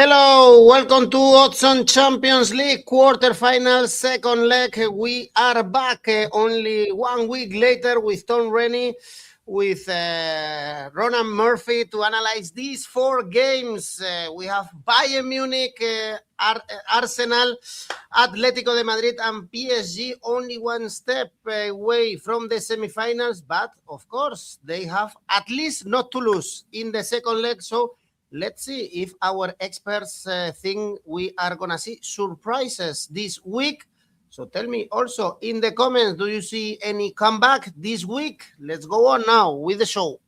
Hello, welcome to Odds on Champions League Quarter-Finals second leg. We are back only 1 week later with Tom Rennie, with Ronan Murphy to analyze these four games. We have Bayern Munich, Arsenal, Atletico de Madrid, and PSG only one step away from the semifinals. But, of course, they have at least not to lose in the second leg. So let's see if our experts think we are going to see surprises this week. So tell me also in the comments, do you see any comeback this week? Let's go on now with the show.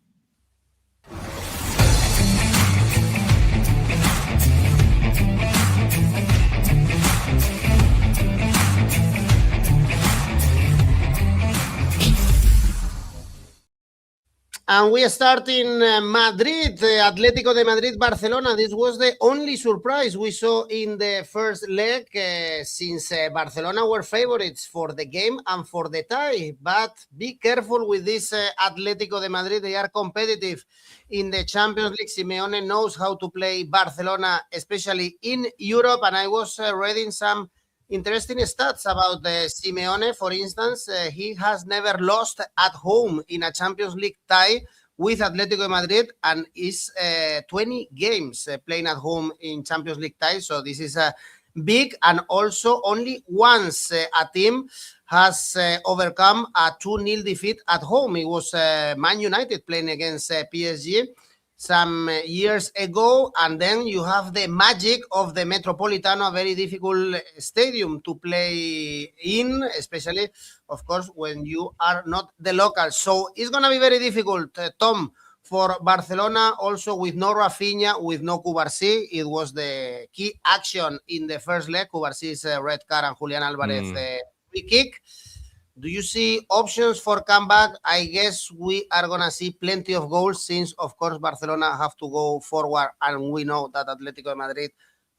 And we start in Madrid, Atletico de Madrid, Barcelona. This was the only surprise we saw in the first leg since Barcelona were favorites for the game and for the tie. But be careful with this Atletico de Madrid. They are competitive in the Champions League. Simeone knows how to play Barcelona, especially in Europe. And I was reading some interesting stats about Simeone. For instance, he has never lost at home in a Champions League tie with Atletico de Madrid and is 20 games playing at home in Champions League ties. So this is big. And also only once a team has overcome a 2-0 defeat at home. It was Man United playing against PSG some years ago, and then you have the magic of the Metropolitano, a very difficult stadium to play in, especially, of course, when you are not the local. So it's going to be very difficult, Tom, for Barcelona, also with no Rafinha, with no 𝗀𝗵cie. It was the key action in the first leg. 𝗀𝗵cie's red card and Julian Alvarez free kick. Do you see options for comeback? I guess we are going to see plenty of goals since, of course, Barcelona have to go forward, and we know that Atletico de Madrid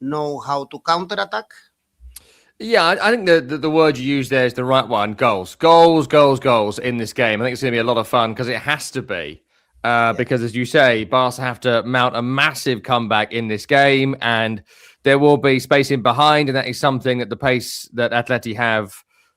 know how to counterattack. Yeah, I think the word you use there is the right one. Goals in this game. I think it's going to be a lot of fun because it has to be. Because, as you say, Barca have to mount a massive comeback in this game, and there will be space in behind, and that is something that the pace that Atleti have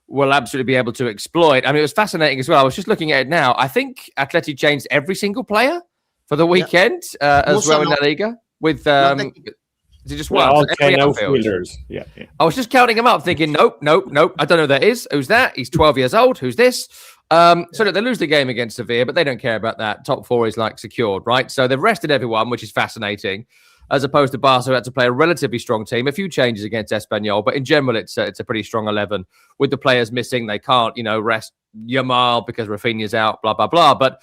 will absolutely be able to exploit. I mean, it was fascinating as well. I was just looking at it now. I think Atleti changed every single player for the weekend as well in La Liga. With is it just one? All 10 outfielders. Yeah. I was just counting them up, thinking, nope. I don't know who that is. Who's that? He's 12 years old. Who's this? So look, they lose the game against Sevilla, but they don't care about that. Top four is like secured, right? So they've rested everyone, which is fascinating. As opposed to Barca, who had to play a relatively strong team. A few changes against 𝐵spanyol, but in general, it's a pretty strong 11. With the players missing, they can't, rest 𝐬𝐭𝐚𝐲 because Rafinha's out, blah, blah, blah. But,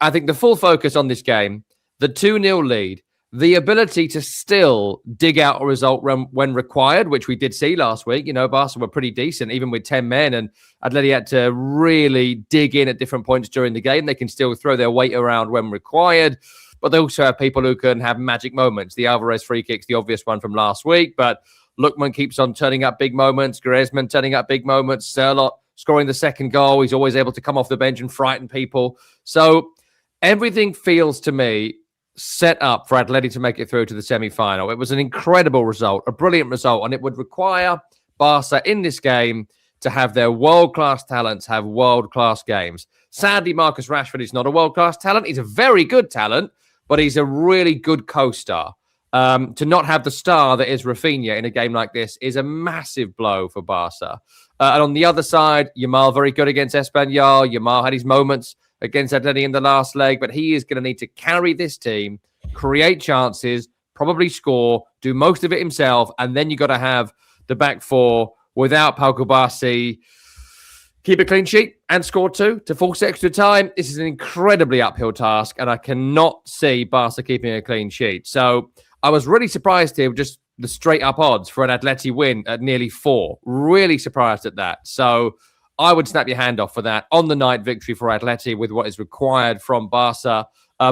I think the full focus on this game, the 2-0 lead, the ability to still dig out a result when required, which we did see last week. Barca were pretty decent, even with 10 men, and Atleti had to really dig in at different points during the game. They can still throw their weight around when required. But they also have people who can have magic moments. The Alvarez free kick's the obvious one from last week, but Lookman keeps on turning up big moments. Griezmann turning up big moments. Sørloth scoring the second goal. He's always able to come off the bench and frighten people. So everything feels to me set up for Atleti to make it through to the semi-final. It was an incredible result, a brilliant result, and it would require Barca in this game to have their world-class talents have world-class games. Sadly, Marcus Rashford is not a world-class talent. He's a very good talent, but he's a really good co-star. To not have the star that is Rafinha in a game like this is a massive blow for Barca. And on the other side, 𝐬𝐭𝐴 very good against 𝐵spanyol. 𝐬𝐭𝐴 had his moments against Atleti in the last leg, but he is going to need to carry this team, create chances, probably score, do most of it himself, and then you got to have the back four without Pau Cubarsí keep a clean sheet and score two to force extra time. This is an incredibly uphill task, and I cannot see Barca keeping a clean sheet. So I was really surprised here with just the straight-up odds for an Atleti win at nearly 4. Really surprised at that. So I would snap your hand off for that. On the night victory for Atleti with what is required from Barca.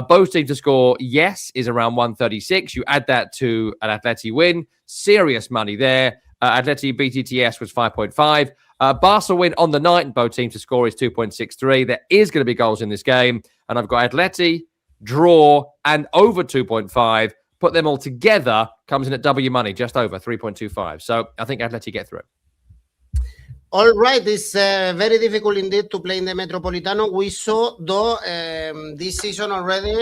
Both teams to score, yes, is around 136. You add that to an Atleti win. Serious money there. Atleti BTTS was 5.5. Barca win on the night, and both teams to score is 2.63. There is going to be goals in this game. And I've got Atleti, draw, and over 2.5. put them all together, comes in at W money, just over 3.25. So I think Atleti get through. All right, it's very difficult indeed to play in the Metropolitano. We saw, though, this season already,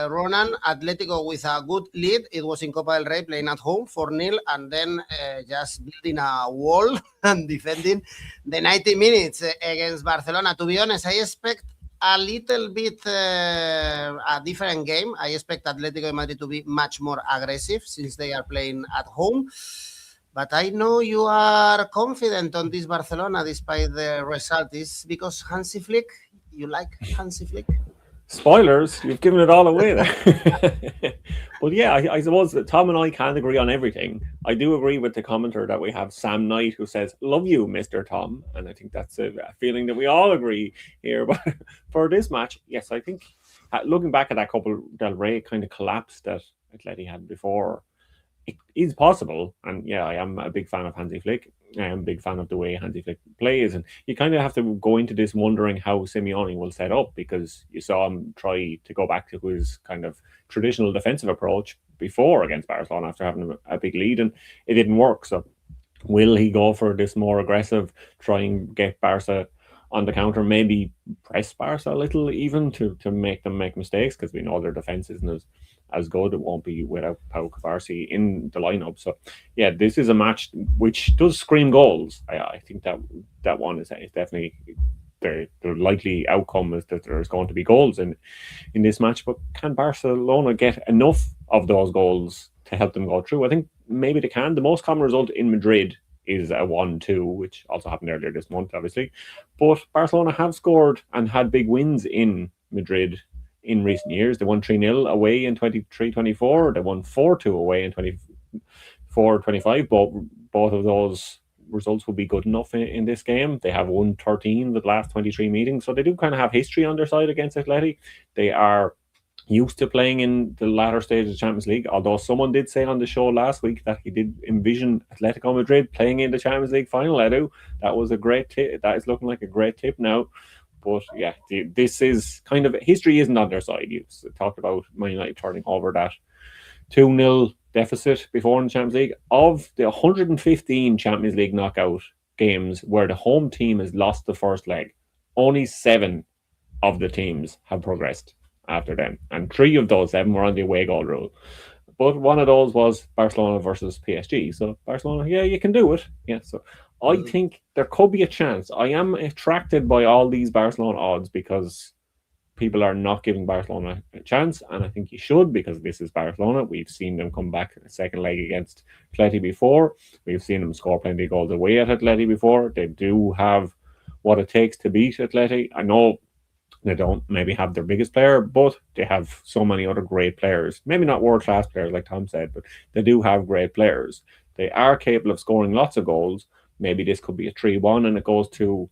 Ronan, Atletico with a good lead. It was in Copa del Rey, playing at home, 4-0, and then just building a wall and defending the 90 minutes against Barcelona. To be honest, I expect a little bit a different game. I expect Atletico de Madrid to be much more aggressive since they are playing at home. But I know you are confident on this Barcelona despite the result. Is because Hansi Flick? You like Hansi Flick? Spoilers, you've given it all away there. But yeah, I suppose that Tom and I can't agree on everything. I do agree with the commenter that we have Sam Knight who says, love you, Mr. Tom. And I think that's a feeling that we all agree here. But for this match, yes, I think looking back at that Copa del Rey kind of collapse that Atleti had before, it is possible. And yeah, I am a big fan of Hansi Flick. I am a big fan of the way Hansi Flick plays. And you kind of have to go into this wondering how Simeone will set up, because you saw him try to go back to his kind of traditional defensive approach before against Barcelona after having a big lead, and it didn't work. So will he go for this more aggressive, try and get Barca on the counter, maybe press Barca a little even to make them make mistakes, because we know their defense isn't as good. It won't be without 𝐬𝐭𝐴 in the lineup. So yeah, this is a match which does scream goals. I think that one is definitely the likely outcome is that there's going to be goals in this match. But can Barcelona get enough of those goals to help them go through? I think maybe they can. The most common result in Madrid is a 1-2, which also happened earlier this month, obviously. But Barcelona have scored and had big wins in Madrid in recent years. They won 3-0 away in 23-24. They won 4-2 away in 24-25. Both of those results will be good enough in this game. They have won 13 the last 23 meetings. So they do kind of have history on their side against Atleti. They are used to playing in the latter stage of the Champions League, although someone did say on the show last week that he did envision Atletico Madrid playing in the Champions League final. Edu, that was a great tip. That is looking like a great tip now. But yeah, this is kind of, history isn't on their side. You talked about Man United turning over that 2-0 deficit before in the Champions League. Of the 115 Champions League knockout games where the home team has lost the first leg, only 7 of the teams have progressed after them, and 3 of those 7 were on the away goal rule. But one of those was Barcelona versus PSG. So Barcelona, yeah, you can do it. Yeah, so I think there could be a chance. I am attracted by all these Barcelona odds because people are not giving Barcelona a chance, and I think you should, because this is Barcelona. We've seen them come back in the second leg against Atleti before. We've seen them score plenty of goals away at Atleti before. They do have what it takes to beat Atleti. I know they don't maybe have their biggest player, but they have so many other great players. Maybe not world-class players like Tom said, but they do have great players. They are capable of scoring lots of goals. Maybe this could be a 3-1 and it goes to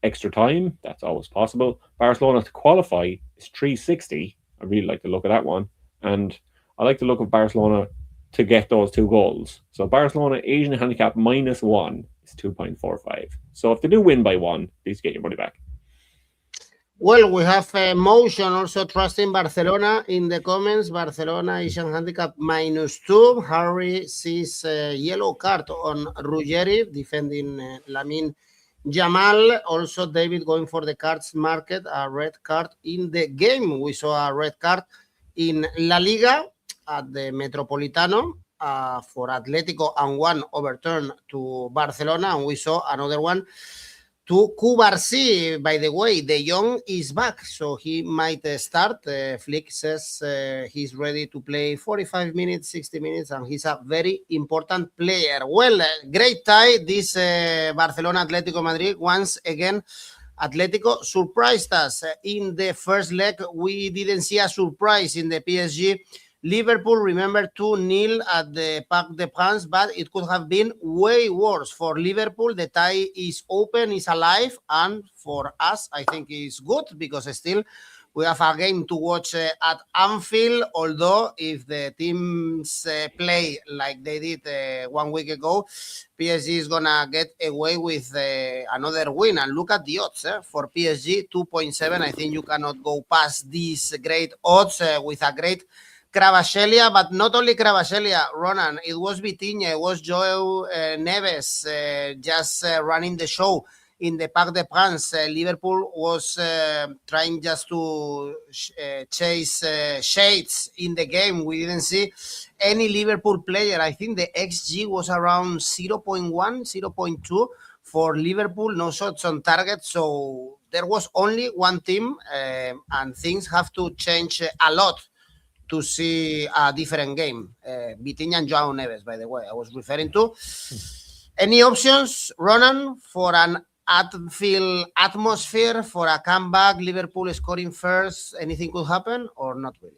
extra time. That's always possible. Barcelona to qualify is 360. I really like the look of that one. And I like the look of Barcelona to get those 2 goals. So Barcelona Asian handicap -1 is 2.45. So if they do win by 1, please get your money back. Well, we have Motion also trusting Barcelona in the comments. Barcelona Asian handicap -2. Harry sees a yellow card on Ruggeri defending Lamine Yamal. Also, David going for the cards market, a red card in the game. We saw a red card in La Liga at the Metropolitano for Atletico, and one overturned to Barcelona, and we saw another one to 𝗀𝗵cie. By the way, De Jong is back, so he might start. Flick says he's ready to play 45 minutes, 60 minutes, and he's a very important player. Well, great tie, this Barcelona-Atletico Madrid. Once again, Atletico surprised us in the first leg. We didn't see a surprise in the PSG. Liverpool, remember, 2-0 at the Parc des Princes, but it could have been way worse. For Liverpool, the tie is open, is alive, and for us, I think it's good, because still we have a game to watch at Anfield, although if the teams play like they did 1 week ago, PSG is going to get away with another win. And look at the odds for PSG, 2.7. I think you cannot go past these great odds with a great 𝐿𝐵𝐴, but not only 𝐿𝐵𝐴, Ronan. It was Vitinha, it was 𝐬𝐭𝐚𝐲 just running the show in the Parc des Princes. Liverpool was trying just to chase shades in the game. We didn't see any Liverpool player. I think the XG was around 0.1, 0.2 for Liverpool, no shots on target. So there was only one team, and things have to change a lot to see a different game. Vitinha and João Neves, by the way, I was referring to. Any options, Ronan, for an Anfield atmosphere, for a comeback, Liverpool scoring first? Anything could happen or not really?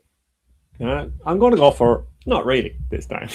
I'm going to go for not really this time.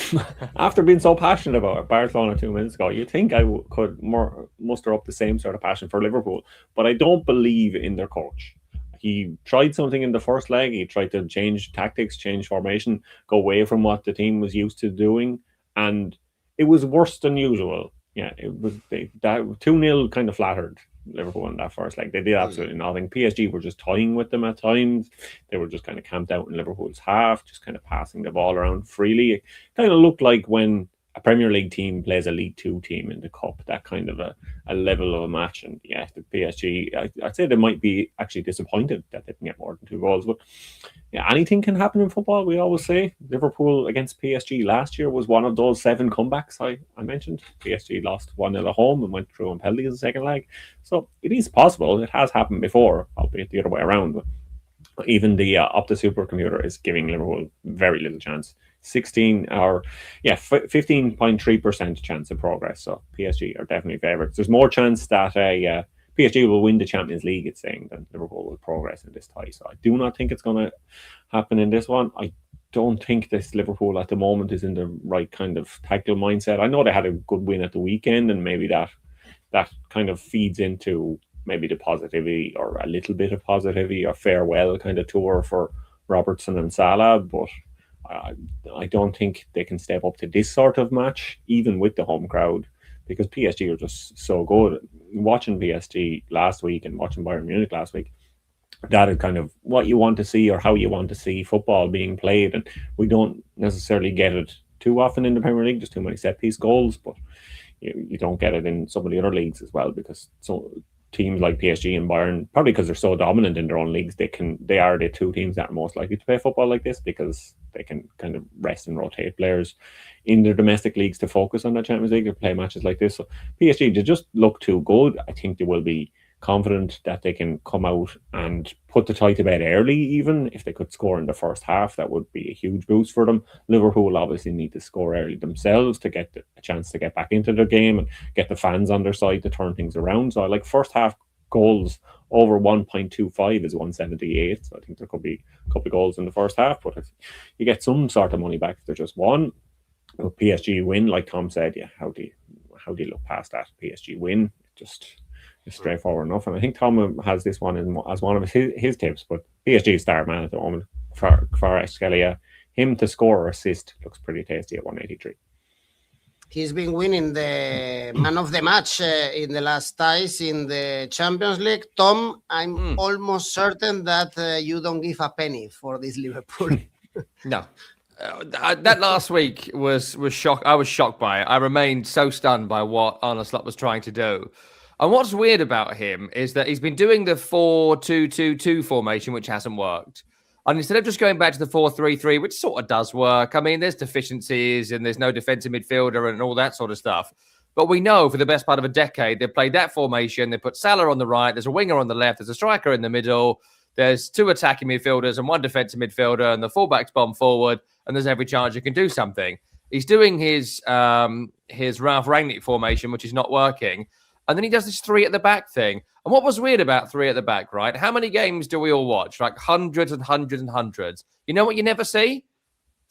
After being so passionate about Barcelona 2 minutes ago, you'd think I could muster up the same sort of passion for Liverpool, but I don't believe in their coach. He tried something in the first leg. He tried to change tactics, change formation, go away from what the team was used to doing, and it was worse than usual. Yeah, it was that 2-0 kind of flattered Liverpool in that first leg. They did absolutely nothing. PSG were just toying with them at times. They were just kind of camped out in Liverpool's half, just kind of passing the ball around freely. It kind of looked like when a Premier League team plays a League Two team in the Cup, that kind of a level of a match. And yeah, the PSG, I'd say they might be actually disappointed that they didn't get more than 2 goals. But yeah, anything can happen in football, we always say. Liverpool against PSG last year was one of those 7 comebacks I mentioned. PSG lost 1-0 at home and went through on penalties in the second leg. So it is possible. It has happened before, albeit the other way around. But even the Opta supercomputer is giving Liverpool very little chance. 15.3% chance of progress. So PSG are definitely favourites. There's more chance that PSG will win the Champions League, it's saying, than Liverpool will progress in this tie. So I do not think it's going to happen in this one. I don't think this Liverpool at the moment is in the right kind of tactical mindset. I know they had a good win at the weekend, and maybe that kind of feeds into maybe the positivity, or a little bit of positivity, or farewell kind of tour for Robertson and Salah, but I don't think they can step up to this sort of match, even with the home crowd, because PSG are just so good. Watching PSG last week and watching Bayern Munich last week, that is kind of what you want to see, or how you want to see football being played. And we don't necessarily get it too often in the Premier League. There's too many set-piece goals, but you don't get it in some of the other leagues as well, because teams like PSG and Bayern, probably because they're so dominant in their own leagues, they are the 2 teams that are most likely to play football like this, because they can kind of rest and rotate players in their domestic leagues to focus on the Champions League or play matches like this. So PSG, they just look too good. I think they will be confident that they can come out and put the tie to bed early. Even if they could score in the first half, that would be a huge boost for them. Liverpool obviously need to score early themselves to get a chance to get back into their game and get the fans on their side to turn things around. So I like first half goals over 1.25 is 178. So I think there could be a couple of goals in the first half, but if you get some sort of money back if they're just one. Well, PSG win, like Tom said, yeah, how do you look past that? PSG win, just straightforward enough. And I think Tom has this one as one of his tips, but PSG star man at the moment for 𝐿𝐵𝐴. Him to score or assist looks pretty tasty at 183. He's been winning the man of the match in the last ties in the Champions League. Tom, I'm almost certain that you don't give a penny for this Liverpool. No. That last week was shock. I was shocked by it. I remained so stunned by what Arne Slot was trying to do. And what's weird about him is that he's been doing the 4-2-2-2 formation, which hasn't worked. And instead of just going back to the 4-3-3, which sort of does work, I mean, there's deficiencies and there's no defensive midfielder and all that sort of stuff. But we know for the best part of a decade, they've played that formation. They put Salah on the right. There's a winger on the left. There's a striker in the middle. There's 2 attacking midfielders and 1 defensive midfielder, and the fullbacks bomb forward. And there's every chance you can do something. He's doing his Ralf Rangnick formation, which is not working. And then he does this 3 at the back thing. And what was weird about 3 at the back, right? How many games do we all watch? Like hundreds and hundreds and hundreds. You know what you never see?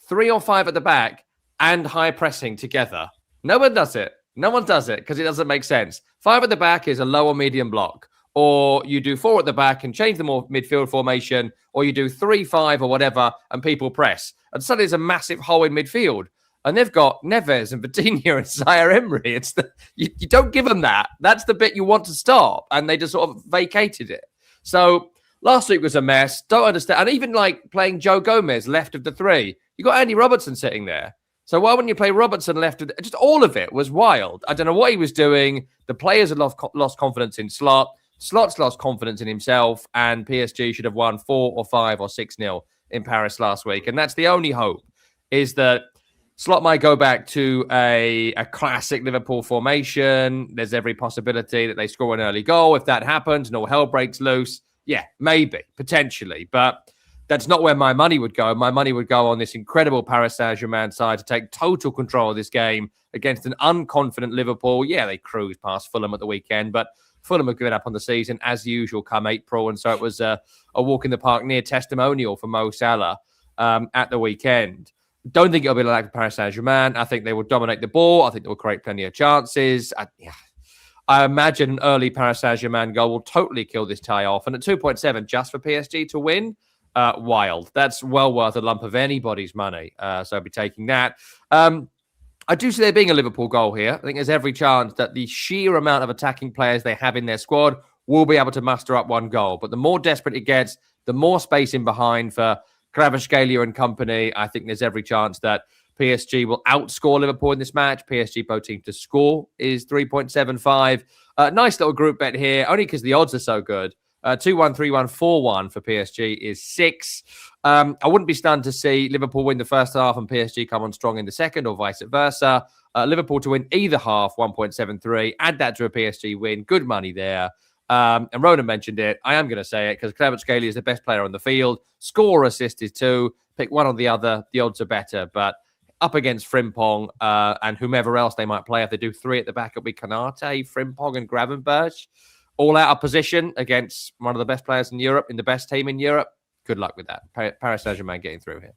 3 or 5 at the back and high pressing together. No one does it. No one does it because it doesn't make sense. 5 at the back is a low or medium block. Or you do 4 at the back and change the more midfield formation. Or you do 3-5 or whatever and people press. And suddenly there's a massive hole in midfield. And they've got Neves and Vitinha and Zaire Emery. It's you don't give them that. That's the bit you want to stop. And they just sort of vacated it. So Last week was a mess. Don't understand. And even like playing 𝐬𝐭𝐚𝐲 left of the three, you got Andy Robertson sitting there. So why wouldn't you play Robertson left of just all of it was wild. I don't know what he was doing. The players had lost confidence in Slot. Slot's lost confidence in himself, and PSG should have won 4 or 5 or 6-0 in Paris last week. And that's the only hope, is that Slot might go back to a classic Liverpool formation. There's every possibility that they score an early goal. If that happens and all hell breaks loose, yeah, maybe, potentially. But that's not where my money would go. My money would go on this incredible Paris Saint-Germain side to take total control of this game against an unconfident Liverpool. Yeah, they cruised past Fulham at the weekend, but Fulham have given up on the season as usual come April. And so it was a walk in the park near testimonial for Mo Salah at the weekend. Don't think it'll be like Paris Saint-Germain. I think they will dominate the ball. I think they will create plenty of chances. I imagine an early Paris Saint-Germain goal will totally kill this tie off. And at 2.7 just for PSG to win, wild. That's well worth a lump of anybody's money. So I'll be taking that. I do see there being a Liverpool goal here. I think there's every chance that the sheer amount of attacking players they have in their squad will be able to muster up one goal. But the more desperate it gets, the more space in behind for 𝗀𝗵𝐿 and company. I think there's every chance that PSG will outscore Liverpool in this match. PSG both teams to score is 3.75. Nice little group bet here, only because the odds are so good. 2-1, 3-1, 4-1 for PSG is 6. I wouldn't be stunned to see Liverpool win the first half and PSG come on strong in the second, or vice versa. Liverpool to win either half, 1.73. Add that to a PSG win. Good money there. And Ronan mentioned it. I am going to say it because 𝗀𝗵𝐿 is the best player on the field. Score, assist is 2. Pick one or the other. The odds are better. But up against Frimpong and whomever else they might play, if they do 3 at the back, it'll be 𝐿𝐴Nate, Frimpong and Gravenberch. All out of position against one of the best players in Europe, in the best team in Europe. Good luck with that. Paris Saint-Germain getting through here.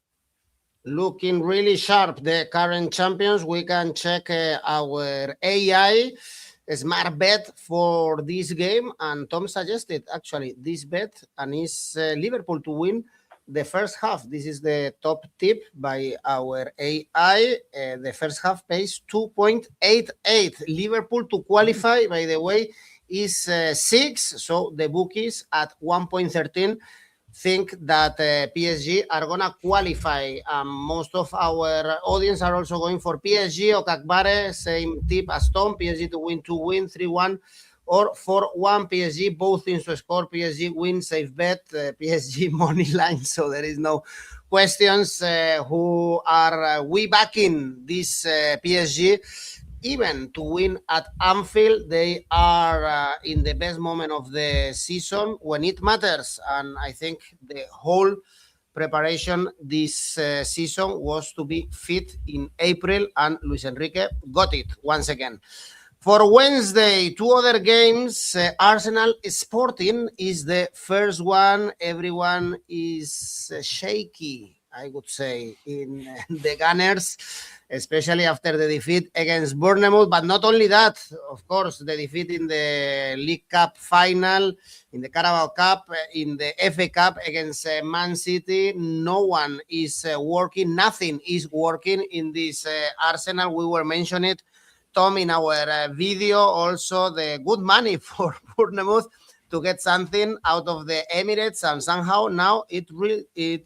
Looking really sharp, the current champions. We can check our AI smart bet for this game. And Tom suggested, actually, this bet, and is Liverpool to win the first half. This is the top tip by our AI. The first half pays 2.88. Liverpool to qualify, by the way, is 6. So the bookies at 1.13 think that PSG are going to qualify. Most of our audience are also going for PSG or 𝐶𝐞𝐵, same tip as Tom. PSG to win 2-win, 3-1 or 4-1. PSG, both teams to score. PSG win, safe bet. PSG money line, so there is no questions. Who are we backing this PSG? Even to win at Anfield, they are in the best moment of the season when it matters. And I think the whole preparation this season was to be fit in April, and Luis Enrique got it once again. For Wednesday, 2 other games. Arsenal Sporting is the first one. Everyone is shaky, I would say, in the Gunners, especially after the defeat against Bournemouth. But not only that, of course, the defeat in the League Cup final, in the Carabao Cup, in the FA Cup against Man City. No one is working. Nothing is working in this Arsenal. We were mentioning it, Tom, in our video. Also, the good money for Bournemouth to get something out of the Emirates, and somehow now it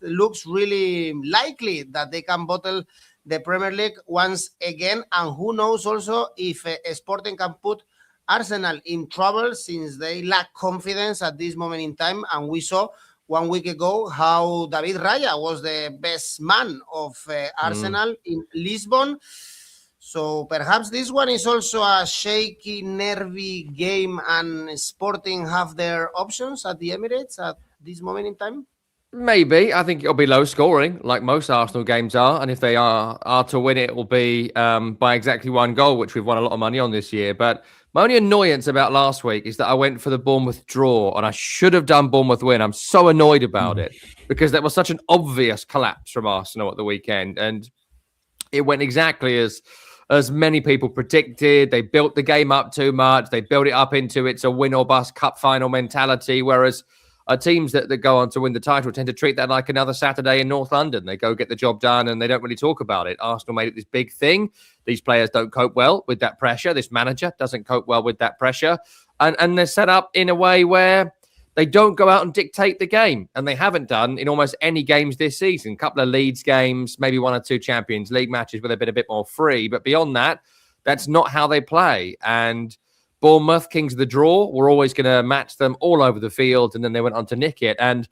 looks really likely that they can bottle the Premier League once again. And who knows also if Sporting can put Arsenal in trouble, since they lack confidence at this moment in time. And we saw 1 week ago how David Raya was the best man of Arsenal in Lisbon. So perhaps this one is also a shaky, nervy game, and Sporting have their options at the Emirates at this moment in time. Maybe. I think it'll be low scoring, like most Arsenal games are. And if they are to win, it will be by exactly 1 goal, which we've won a lot of money on this year. But my only annoyance about last week is that I went for the Bournemouth draw, and I should have done Bournemouth win. I'm so annoyed about it because that was such an obvious collapse from Arsenal at the weekend. And it went exactly as many people predicted. They built the game up too much. They built it up into it's a win or bust cup final mentality, whereas teams that go on to win the title tend to treat that like another Saturday in North London. They go get the job done and they don't really talk about it. Arsenal made it this big thing. These players don't cope well with that pressure. This manager doesn't cope well with that pressure. And they're set up in a way where they don't go out and dictate the game. And they haven't done in almost any games this season. A couple of Leeds games, maybe 1 or 2 Champions League matches where they've been a bit more free. But beyond that, that's not how they play. And Bournemouth, kings of the draw, were always going to match them all over the field. And then they went on to nick it. And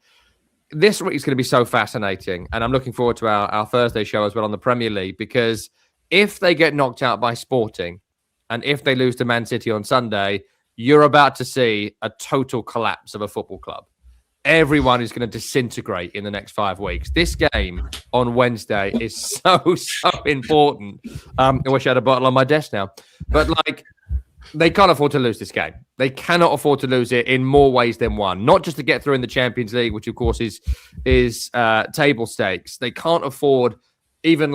this week is going to be so fascinating. And I'm looking forward to our Thursday show as well on the Premier League, because if they get knocked out by Sporting and if they lose to Man City on Sunday, you're about to see a total collapse of a football club. Everyone is going to disintegrate in the next 5 weeks. This game on Wednesday is so important. I wish I had a bottle on my desk now. But, they can't afford to lose this game. They cannot afford to lose it in more ways than one. Not just to get through in the Champions League, which, of course, is table stakes. They can't afford even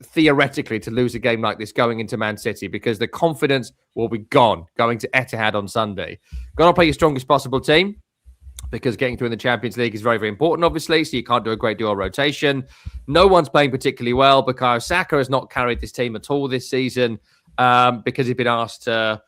theoretically to lose a game like this going into Man City, because the confidence will be gone going to Etihad on Sunday. Got to play your strongest possible team, because getting through in the Champions League is very, very important, obviously, so you can't do a great deal of rotation. No one's playing particularly well. Bukayo Saka has not carried this team at all this season because he's been asked to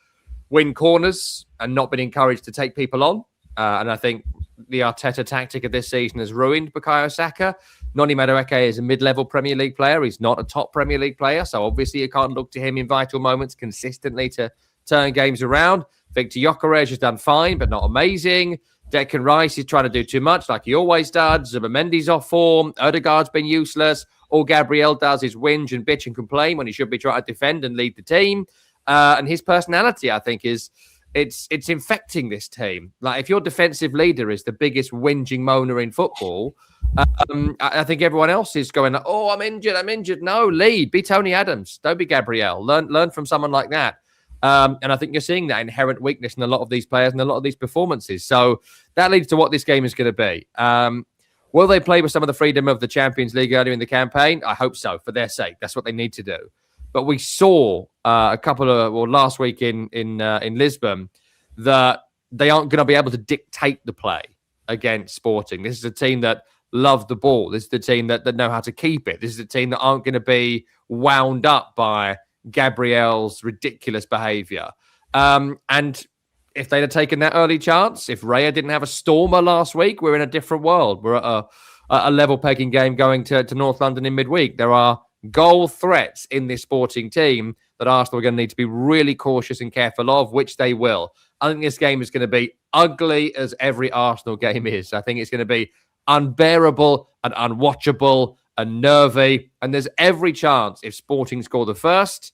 win corners and not been encouraged to take people on. And I think the Arteta tactic of this season has ruined Bukayo Saka. Noni Madueke is a mid-level Premier League player. He's not a top Premier League player, so obviously you can't look to him in vital moments consistently to turn games around. 𝗪𝐿 has done fine, but not amazing. Declan Rice is trying to do too much, like he always does. Zubimendi's off form. Odegaard's been useless. All Gabriel does is whinge and bitch and complain when he should be trying to defend and lead the team. And his personality, I think, it's infecting this team. If your defensive leader is the biggest whinging moaner in football, I think everyone else is going, oh, I'm injured. No, lead. Be Tony Adams. Don't be Gabriel. Learn from someone like that. And I think you're seeing that inherent weakness in a lot of these players and a lot of these performances. So that leads to what this game is going to be. Will they play with some of the freedom of the Champions League earlier in the campaign? I hope so, for their sake. That's what they need to do. But we saw last week in Lisbon that they aren't going to be able to dictate the play against Sporting. This is a team that love the ball. This is the team that know how to keep it. This is a team that aren't going to be wound up by Gabriel's ridiculous behaviour. And if they'd have taken that early chance, if Raya didn't have a stormer last week, we're in a different world. We're at a level pegging game going to North London in midweek. There are goal threats in this Sporting team that Arsenal are going to need to be really cautious and careful of, which they will. I think this game is going to be ugly as every Arsenal game is. I think it's going to be unbearable and unwatchable and nervy. And there's every chance if Sporting score the first,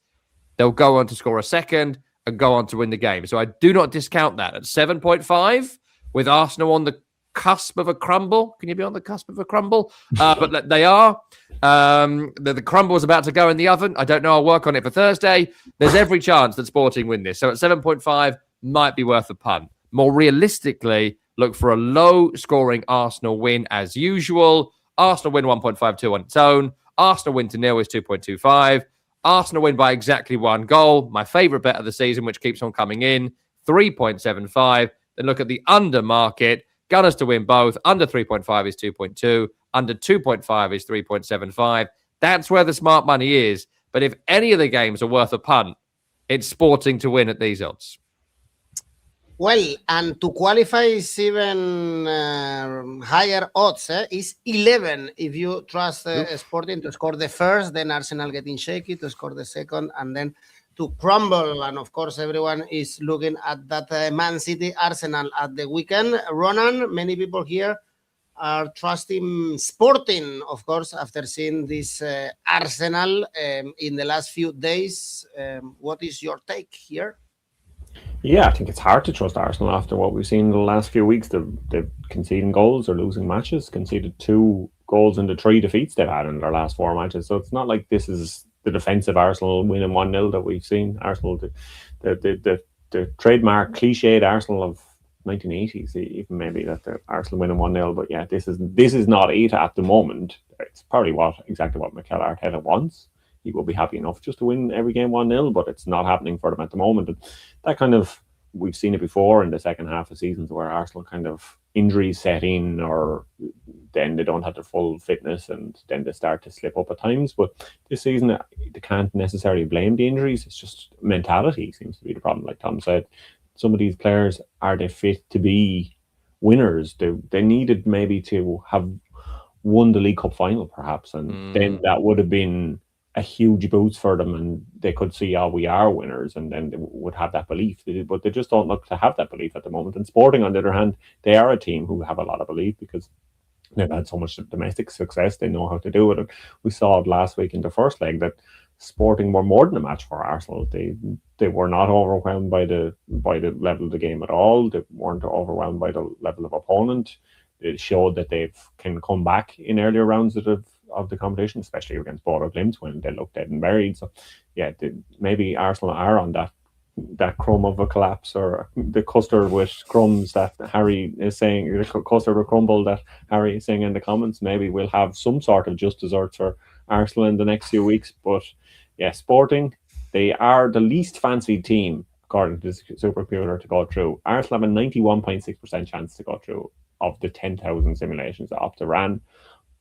they'll go on to score a second and go on to win the game. So I do not discount that. At 7.5, with Arsenal on the cusp of a crumble. Can you be on the cusp of a crumble? But they are. The crumble is about to go in the oven. I don't know. I'll work on it for Thursday. There's every chance that Sporting win this. So at 7.5, might be worth a punt. More realistically, look for a low-scoring Arsenal win as usual. Arsenal win 1.52 on its own. Arsenal win to 0 is 2.25. Arsenal win by exactly 1 goal. My favourite bet of the season, which keeps on coming in, 3.75. Then look at the under market. Gunners to win both. Under 3.5 is 2.2. Under 2.5 is 3.75. That's where the smart money is. But if any of the games are worth a punt, it's Sporting to win at these odds. Well, and to qualify is even higher odds. Is 11 if you trust Sporting to score the first, then Arsenal getting shaky to score the second, and then to crumble. And of course, everyone is looking at that Man City Arsenal at the weekend. Ronan, many people here are trusting Sporting, of course, after seeing this Arsenal in the last few days. What is your take here? Yeah, I think it's hard to trust Arsenal after what we've seen in the last few weeks. They've conceding goals or losing matches, conceded 2 goals in the 3 defeats they've had in their last 4 matches. So it's not like this is the defensive Arsenal winning 1-0 that we've seen. Arsenal, the trademark cliched Arsenal of 1980s, even maybe that the Arsenal winning 1-0. But yeah, this is not it at the moment. It's probably exactly what Mikel Arteta wants. He will be happy enough just to win every game 1-0, but it's not happening for them at the moment. And that kind of, we've seen it before in the second half of seasons where Arsenal kind of injuries set in, or then they don't have their full fitness and then they start to slip up at times. But this season, they can't necessarily blame the injuries. It's just mentality seems to be the problem. Like Tom said, some of these players, are they fit to be winners. They needed maybe to have won the League Cup final, perhaps, and then that would have been a huge boost for them, and they could see, oh, we are winners, and then they would have that belief. But they just don't look to have that belief at the moment. And Sporting, on the other hand, they are a team who have a lot of belief because they've had so much domestic success. They know how to do it. And we saw it last week in the first leg that Sporting were more than a match for Arsenal. They were not overwhelmed by the level of the game at all. They weren't overwhelmed by the level of opponent. It showed that they can come back in earlier rounds of the competition, especially against 𝐵𝗲𝗍𝐻 when they looked dead and buried. So, yeah, maybe Arsenal are on that 𝐿𝐵𝗍𝗍𝐿 or the custard with crumbs that Harry is saying, the custard or crumble that Harry is saying in the comments. Maybe we'll have some sort of just desserts for Arsenal in the next few weeks. But yeah, Sporting, they are the least fancied team according to the supercomputer to go through. Arsenal have a 91.6% chance to go through of the 10,000 simulations that Opta ran.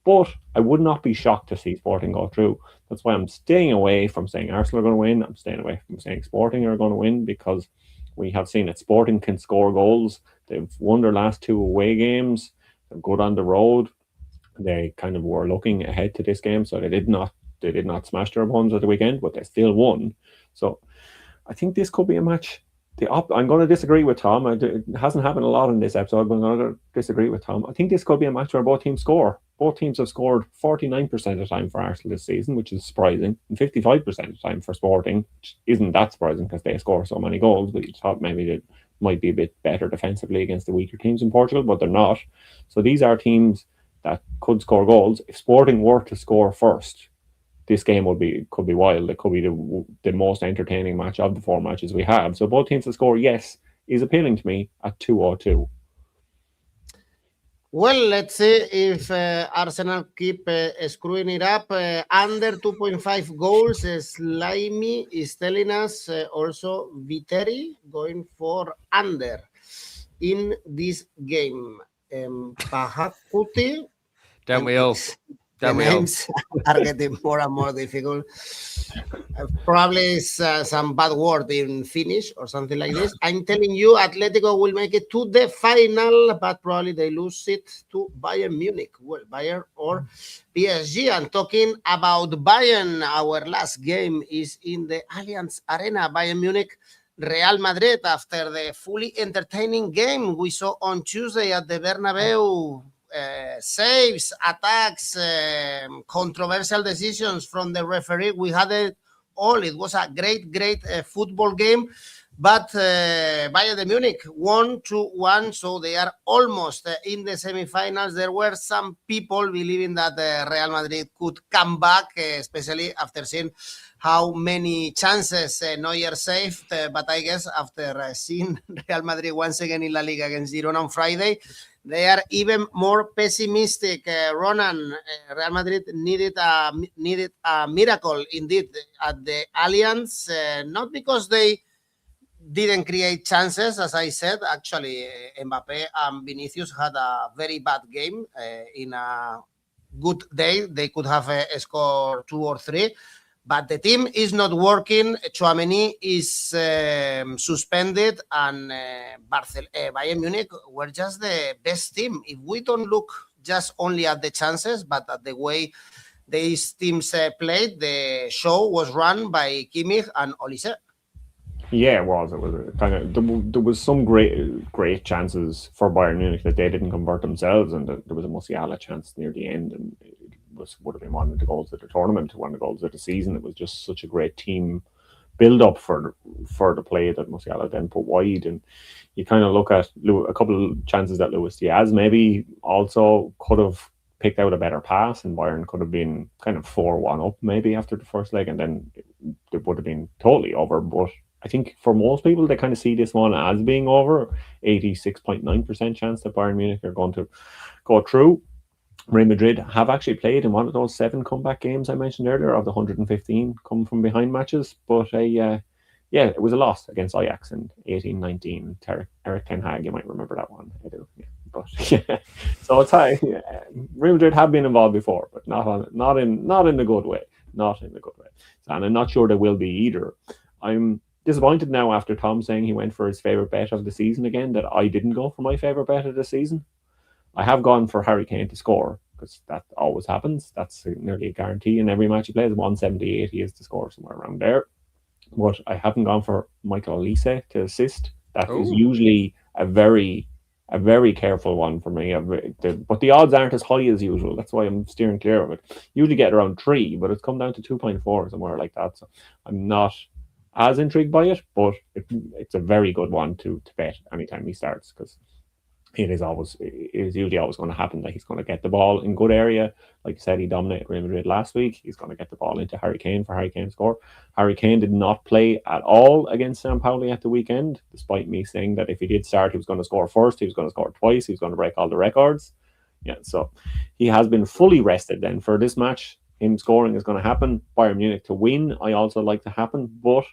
But I would not be shocked to see Sporting go through. That's why I'm staying away from saying Arsenal are going to win. I'm staying away from saying Sporting are going to win, because we have seen that Sporting can score goals. They've won their last 2 away games. They're good on the road. They kind of were looking ahead to this game, so they did not smash their opponents at the weekend, but they still won. So I think this could be a match. I'm going to disagree with Tom. It hasn't happened a lot in this episode, but I'm going to disagree with Tom. I think this could be a match where both teams score. Both teams have scored 49% of the time for Arsenal this season, which is surprising, and 55% of the time for Sporting, which isn't that surprising because they score so many goals, but you thought maybe they might be a bit better defensively against the weaker teams in Portugal, but they're not. So these are teams that could score goals. If Sporting were to score first, this game could be wild. It could be the most entertaining match of the 4 matches we have. So both teams to score, yes, is appealing to me at 2-2. Well, let's see if Arsenal keep screwing it up. Under 2.5 goals, Slimy is telling us also Viteri going for under in this game. Pahakuti. Don't we all? Don't we all? Names are getting more and more difficult. Probably some bad word in Finnish or something like this. I'm telling you, Atletico will make it to the final, but probably they lose it to Bayern Munich. Well, Bayern or PSG. And talking about Bayern, our last game is in the Allianz Arena. Bayern Munich, Real Madrid, after the fully entertaining game we saw on Tuesday at the Bernabeu. Saves, attacks, controversial decisions from the referee. We had it all. It was a great football game, but Bayern Munich won 2-1, so they are almost in the semifinals. There were some people believing that Real Madrid could come back, especially after seeing how many chances Neuer saved, but I guess after seeing Real Madrid once again in La Liga against Girona on Friday, they are even more pessimistic. Ronan, Real Madrid needed a miracle indeed at the Allianz, not because they didn't create chances, as I said. Actually, Mbappe and Vinicius had a very bad game. In a good day, they could have scored 2 or 3. But the team is not working. 𝐿𝐵𝗀𝗀 is suspended, and Bayern Munich were just the best team. If we don't look just only at the chances, but at the way these teams played, the show was run by 𝐿𝐵𝗀𝗀 and analyse. Yeah, it was. It was kind of there was some great chances for Bayern Munich that they didn't convert themselves, and there was a 𝐵𝗀𝗀 chance near the end, and would have been one of the goals of the tournament, one of the goals of the season. It was just such a great team build up for the play that 𝐵𝗀𝗀 then put wide. And you kind of look at a couple of chances that Luis Diaz maybe also could have picked out a better pass, and Bayern could have been kind of 4-1 up maybe after the first leg, and then it would have been totally over. But I think for most people, they kind of see this one as being over. 86.9% chance that Bayern Munich are going to go through. Real Madrid have actually played in one of those 7 comeback games I mentioned earlier of the 115 come from behind matches. But it was a loss against Ajax in 18-19. Erik ten Hag, you might remember that one. I do. Yeah. But so it's high. Yeah. Real Madrid have been involved before, but not in the good way. Not in the good way. And I'm not sure they will be either. I'm disappointed now after Tom saying he went for his favourite bet of the season again, that I didn't go for my favourite bet of the season. I have gone for Harry Kane to score, because that always happens. That's nearly a guarantee in every match he plays. 178 he is to score, somewhere around there. But I haven't gone for 𝐿𝐿𝐴 to assist. That is usually a very careful one for me. But the odds aren't as high as usual. That's why I'm steering clear of it. Usually get around 3, but it's come down to 2.4, somewhere like that. So I'm not as intrigued by it, but it's a very good one to bet anytime he starts, because it is usually always going to happen that he's going to get the ball in good area. Like you said, he dominated Real Madrid last week. He's going to get the ball into Harry Kane for Harry Kane to score. Harry Kane did not play at all against 𝐸 at the weekend, despite me saying that if he did start, he was going to score first, he was going to score twice, he was going to break all the records. Yeah, so he has been fully rested then for this match. Him scoring is going to happen. Bayern Munich to win, I also like to happen, but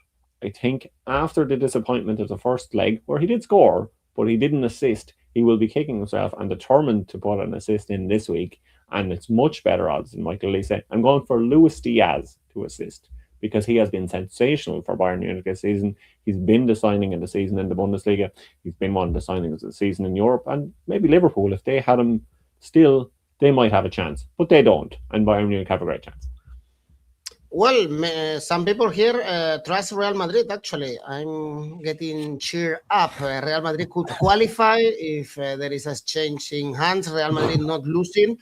I think after the disappointment of the first leg, where he did score, but he didn't assist, he will be kicking himself and determined to put an assist in this week. And it's much better odds than 𝐿𝐴. I'm going for Luis Diaz to assist, because he has been sensational for Bayern Munich this season. He's been the signing of the season in the Bundesliga. He's been one of the signings of the season in Europe. And maybe Liverpool, if they had him still, they might have a chance. But they don't. And Bayern Munich have a great chance. Well, some people here trust Real Madrid, actually. I'm getting cheered up. Real Madrid could qualify if there is a change in hands. Real Madrid not losing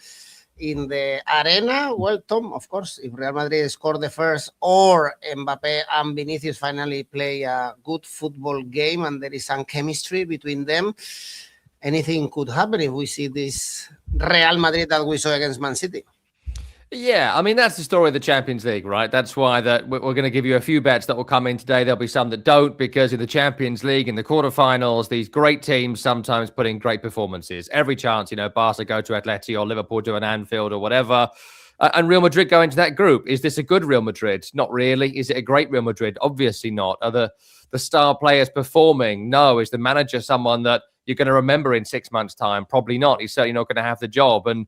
in the arena. Well, Tom, of course, if Real Madrid score the first, or 𝗵𝐵 and Vinicius finally play a good football game and there is some chemistry between them, anything could happen if we see this Real Madrid that we saw against Man City. Yeah, I mean, that's the story of the Champions League, right? That's why that we're going to give you a few bets that will come in today. There'll be some that don't, because in the Champions League, in the quarterfinals, these great teams sometimes put in great performances. Every chance, Barca go to Atleti or Liverpool do an Anfield or whatever. And Real Madrid go into that group. Is this a good Real Madrid? Not really. Is it a great Real Madrid? Obviously not. Are the star players performing? No. Is the manager someone that you're going to remember in 6 months' time? Probably not. He's certainly not going to have the job. And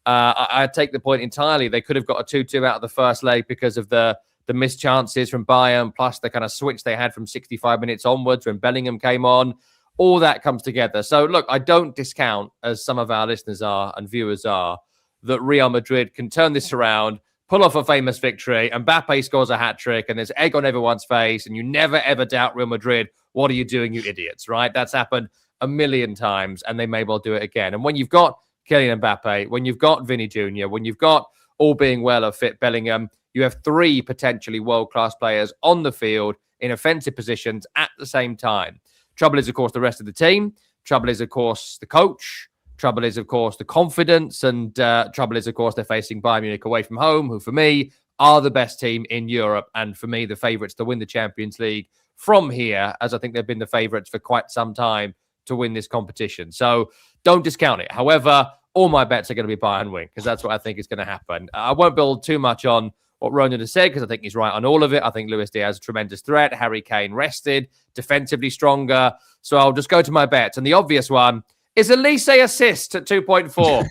I take the point entirely. They could have got a 2-2 out of the first leg because of the missed chances from Bayern, plus the kind of switch they had from 65 minutes onwards when Bellingham came on. All that comes together. So, look, I don't discount, as some of our listeners are and viewers are, that Real Madrid can turn this around, pull off a famous victory, and 𝗵𝐵 scores a hat-trick, and there's egg on everyone's face, and you never, ever doubt Real Madrid. What are you doing, you idiots, right? That's happened a million times, and they may well do it again. And when you've got Kylian Mbappe, when you've got Vinny Jr., when you've got, all being well, a fit Bellingham, you have 3 potentially world-class players on the field in offensive positions at the same time. Trouble is, of course, the rest of the team. Trouble is, of course, the coach. Trouble is, of course, the confidence. And trouble is, of course, they're facing Bayern Munich away from home, who, for me, are the best team in Europe. And for me, the favourites to win the Champions League from here, as I think they've been the favourites for quite some time to win this competition. So don't discount it. However, all my bets are going to be Bayern win, because that's what I think is going to happen. I won't build too much on what Ronan has said, because I think he's right on all of it. I think Luis Diaz is a tremendous threat. Harry Kane rested, defensively stronger. So I'll just go to my bets. And the obvious one is 𝐿𝐴 assist at 2.4.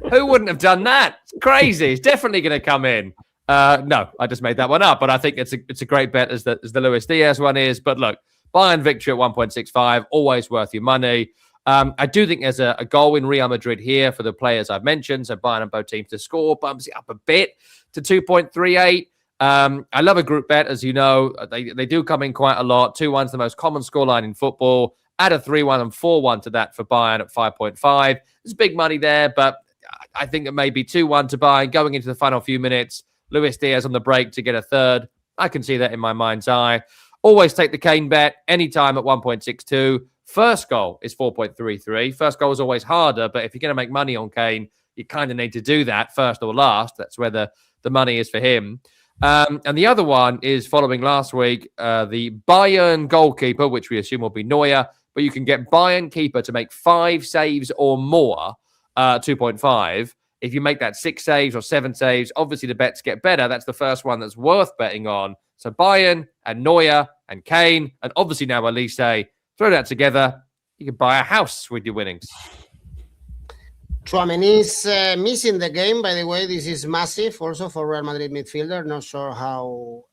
Who wouldn't have done that? It's crazy. It's definitely going to come in. No, I just made that one up. But I think it's a great bet as the Luis Diaz one is. But look, Bayern victory at 1.65, always worth your money. I do think there's a goal in Real Madrid here for the players I've mentioned. So Bayern and both teams to score, bumps it up a bit to 2.38. I love a group bet, as you know. They do come in quite a lot. 2-1's the most common scoreline in football. Add a 3-1 and 4-1 to that for Bayern at 5.5. There's big money there, but I think it may be 2-1 to Bayern going into the final few minutes. Luis Diaz on the break to get a third. I can see that in my mind's eye. Always take the Kane bet anytime at 1.62. First goal is 4.33. First goal is always harder, but if you're going to make money on Kane, you kind of need to do that first or last. That's where the money is for him. And the other one is following last week, the Bayern goalkeeper, which we assume will be 𝐻𝐸, but you can get Bayern keeper to make 5 saves or more, 2.5. If you make that 6 saves or 7 saves, obviously the bets get better. That's the first one that's worth betting on. So Bayern and 𝐻𝐸 and Kane, and obviously now 𝐿𝐴, throw that together, you can buy a house with your winnings. 𝐿𝐿𝐴 is missing the game, by the way. This is massive also for Real Madrid midfielder. Not sure how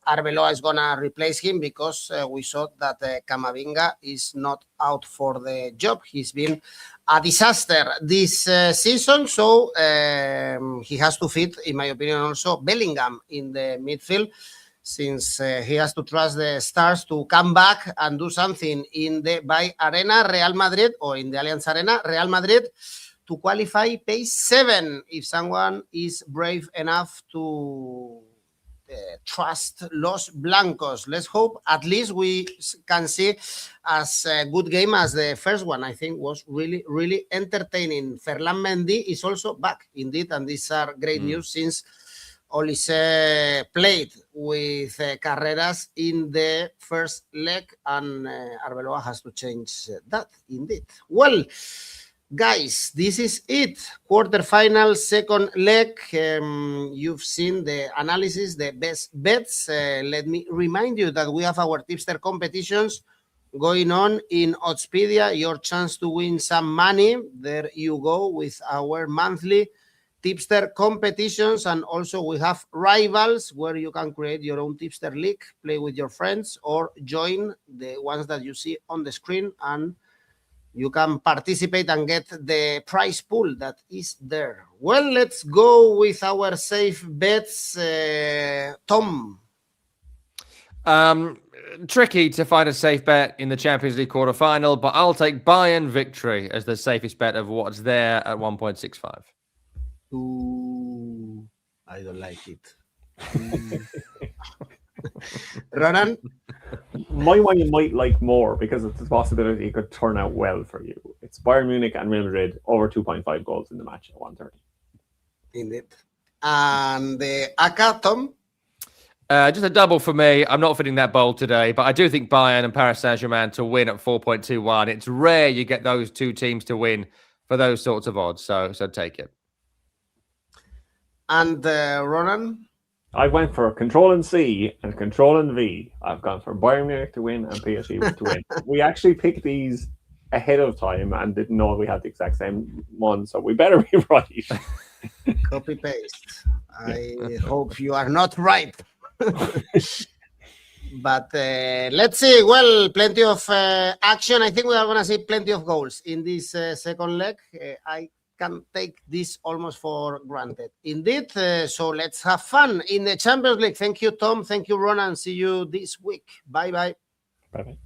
𝐜𝐵𝐻𝐻 is gonna replace him because we saw that 𝐬𝐭𝐚𝐲 is not out for the job. He's been a disaster this season, so he has to fit, in my opinion, also Bellingham in the midfield, since he has to trust the stars to come back and do something in the Arena, Real Madrid, or in the Allianz Arena. Real Madrid to qualify pays 7 if someone is brave enough to trust Los Blancos. Let's hope at least we can see as a good game as the first one. I think was really, really entertaining. Ferland Mendy is also back indeed, and these are great news since 𝐿𝐸 played with Carreras in the first leg, and 𝐜𝐵𝐻𝐻 has to change that indeed. Well, guys, this is it. Quarter-final, second leg. You've seen the analysis, the best bets. Let me remind you that we have our tipster competitions going on in Oddspedia. Your chance to win some money. There you go with our monthly tipster competitions, and also we have rivals where you can create your own tipster league, play with your friends, or join the ones that you see on the screen, and you can participate and get the prize pool that is there. Well, let's go with our safe bets. Tom. Tricky to find a safe bet in the Champions League quarter-final, but I'll take Bayern victory as the safest bet of what's there at 1.65. Ooh, I don't like it. Ronan? My one you might like more because it's a possibility it could turn out well for you. It's Bayern Munich and Real Madrid over 2.5 goals in the match at 1:30. Indeed. And the ACCA, Tom? Just a double for me. I'm not feeling that bold today, but I do think Bayern and Paris Saint-Germain to win at 4.21. It's rare you get those two teams to win for those sorts of odds, so take it. And Ronan? I went for control and C and control and V. I've gone for Bayern Munich to win and PSG to win. We actually picked these ahead of time and didn't know we had the exact same one, so we better be right. Copy paste. I hope you are not right. But let's see. Well, plenty of action. I think we are going to see plenty of goals in this second leg. I can take this almost for granted. Indeed. So let's have fun in the Champions League. Thank you, Tom. Thank you, Ronan. See you this week. Bye-bye. Bye-bye.